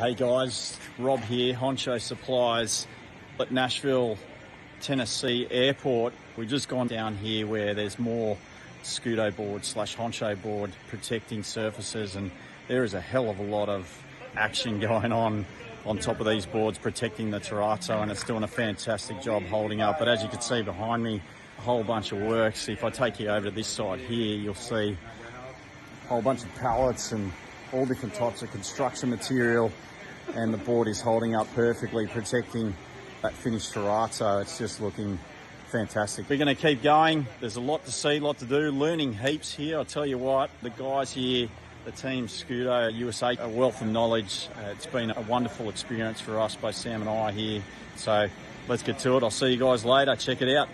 Hey guys, Rob here, Honcho Supplies at Nashville, Tennessee Airport. We've just gone down here where there's more SkudoBoard / Honcho board protecting surfaces, and there is a hell of a lot of action going on top of these boards protecting the Terrazzo, and it's doing a fantastic job holding up. But as you can see behind me, a whole bunch of works. If I take you over to this side here, you'll see a whole bunch of pallets and all different types of construction material, and the board is holding up perfectly, protecting that finished Terrazzo. It's just looking fantastic. We're going to keep going. There's a lot to see, a lot to do, learning heaps here. I'll tell you what, the guys here, the team Skudo USA, a wealth of knowledge. It's been a wonderful experience for us, both Sam and I here. So let's get to it. I'll see you guys later. Check it out.